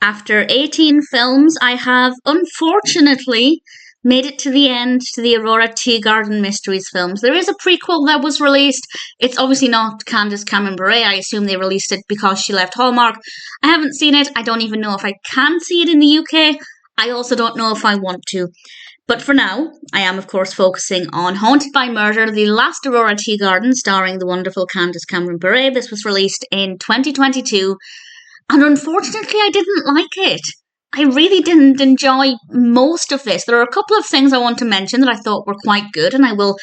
After 18 films, I have unfortunately made it to the end to the Aurora Teagarden Mysteries films. There is a prequel that was released. It's obviously not Candace Cameron Bure. I assume they released it because she left Hallmark. I haven't seen it. I don't even know if I can see it in the UK. I also don't know if I want to. But for now, I am of course focusing on Haunted by Murder, the last Aurora Teagarden, starring the wonderful Candace Cameron Bure. This was released in 2022. And unfortunately, I didn't like it. I really didn't enjoy most of this. There are a couple of things I want to mention that I thought were quite good, and I will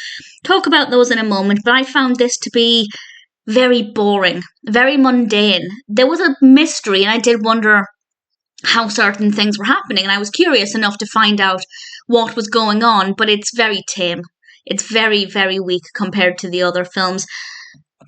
talk about those in a moment, but I found this to be very boring, very mundane. There was a mystery, and I did wonder how certain things were happening, and I was curious enough to find out what was going on, but it's very tame. It's very, very weak compared to the other films.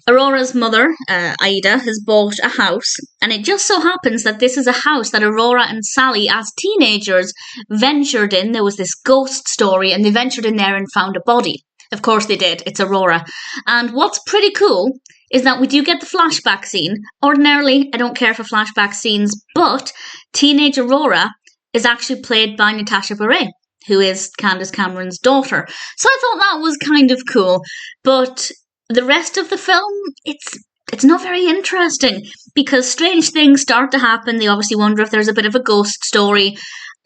Aurora's mother, Aida, has bought a house, and it just so happens that this is a house that Aurora and Sally, as teenagers, ventured in. There was this ghost story, and they ventured in there and found a body. Of course they did, it's Aurora. And what's pretty cool is that we do get the flashback scene. Ordinarily, I don't care for flashback scenes, but teenage Aurora is actually played by Natasha Bure, who is Candace Cameron's daughter. So I thought that was kind of cool, but the rest of the film, it's not very interesting because strange things start to happen. They obviously wonder if there's a bit of a ghost story,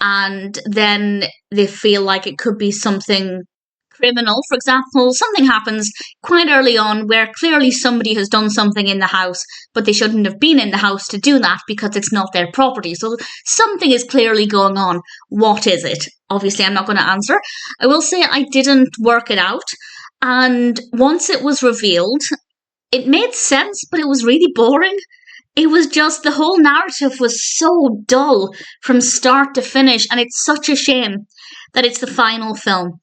and then they feel like it could be something criminal. For example, something happens quite early on where clearly somebody has done something in the house, but they shouldn't have been in the house to do that because it's not their property. So something is clearly going on. What is it? Obviously, I'm not going to answer. I will say I didn't work it out. And once it was revealed, it made sense, but it was really boring. It was just, the whole narrative was so dull from start to finish, and it's such a shame that it's the final film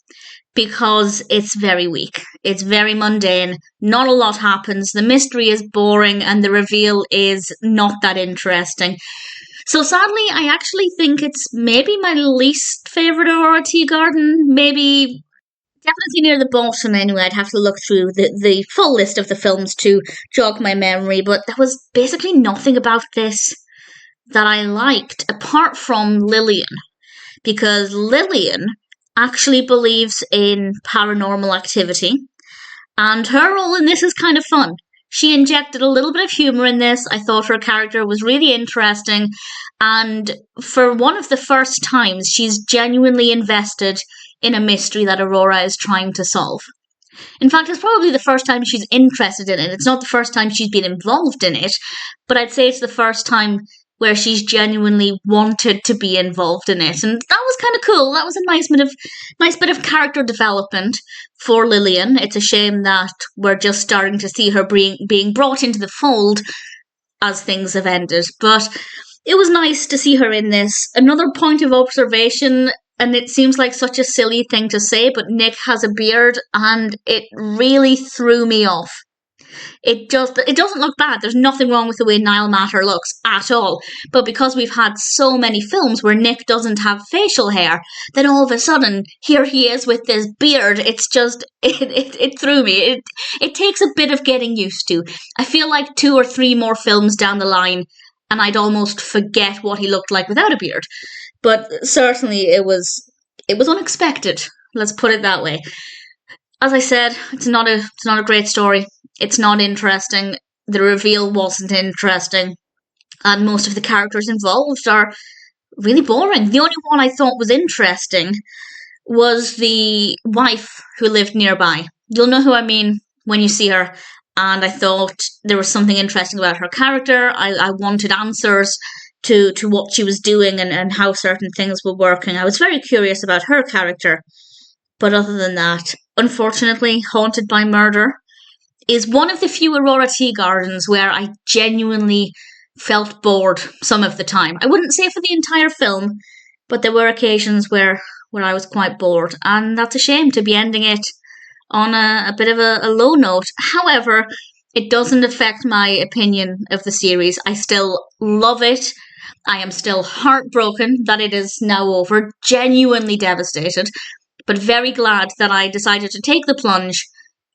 because it's very weak. It's very mundane. Not a lot happens. The mystery is boring, and the reveal is not that interesting. So sadly, I actually think it's maybe my least favourite Aurora Teagarden. Maybe definitely near the bottom anyway. I'd have to look through the full list of the films to jog my memory, but there was basically nothing about this that I liked apart from Lillian, because Lillian actually believes in paranormal activity, and her role in this is kind of fun. She injected a little bit of humour in this. I thought her character was really interesting, and for one of the first times, she's genuinely invested in a mystery that Aurora is trying to solve. In fact, it's probably the first time she's interested in it. It's not the first time she's been involved in it, but I'd say it's the first time where she's genuinely wanted to be involved in it. And that was kind of cool. That was a nice bit of character development for Lillian. It's a shame that we're just starting to see her being brought into the fold as things have ended. But it was nice to see her in this. Another point of observation, and it seems like such a silly thing to say, but Nick has a beard, and it really threw me off. It doesn't look bad. There's nothing wrong with the way Niall Matter looks at all. But because we've had so many films where Nick doesn't have facial hair, then all of a sudden, here he is with this beard. It's just, it threw me. It takes a bit of getting used to. I feel like 2 or 3 more films down the line, and I'd almost forget what he looked like without a beard. But certainly it was unexpected. Let's put it that way. As I said, it's not a great story. It's not interesting. The reveal wasn't interesting. And most of the characters involved are really boring. The only one I thought was interesting was the wife who lived nearby. You'll know who I mean when you see her. And I thought there was something interesting about her character. I wanted answers to what she was doing and how certain things were working. I was very curious about her character. But other than that, unfortunately, Haunted by Murder is one of the few Aurora Teagardens where I genuinely felt bored some of the time. I wouldn't say for the entire film, but there were occasions where I was quite bored. And that's a shame to be ending it on a bit of a low note. However, it doesn't affect my opinion of the series. I still love it. I am still heartbroken that it is now over, genuinely devastated, but very glad that I decided to take the plunge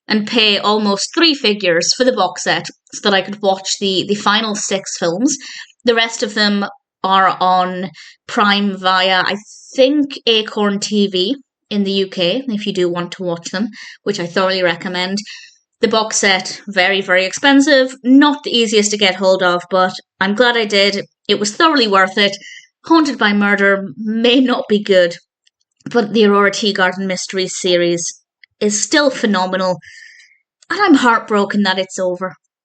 and pay almost 3 figures for the box set so that I could watch the final 6 films. The rest of them are on Prime via, I think, Acorn TV in the UK, if you do want to watch them, which I thoroughly recommend. The box set, very, very expensive, not the easiest to get hold of, but I'm glad I did. It was thoroughly worth it. Haunted by Murder may not be good, but the Aurora Teagarden Mysteries series is still phenomenal, and I'm heartbroken that it's over.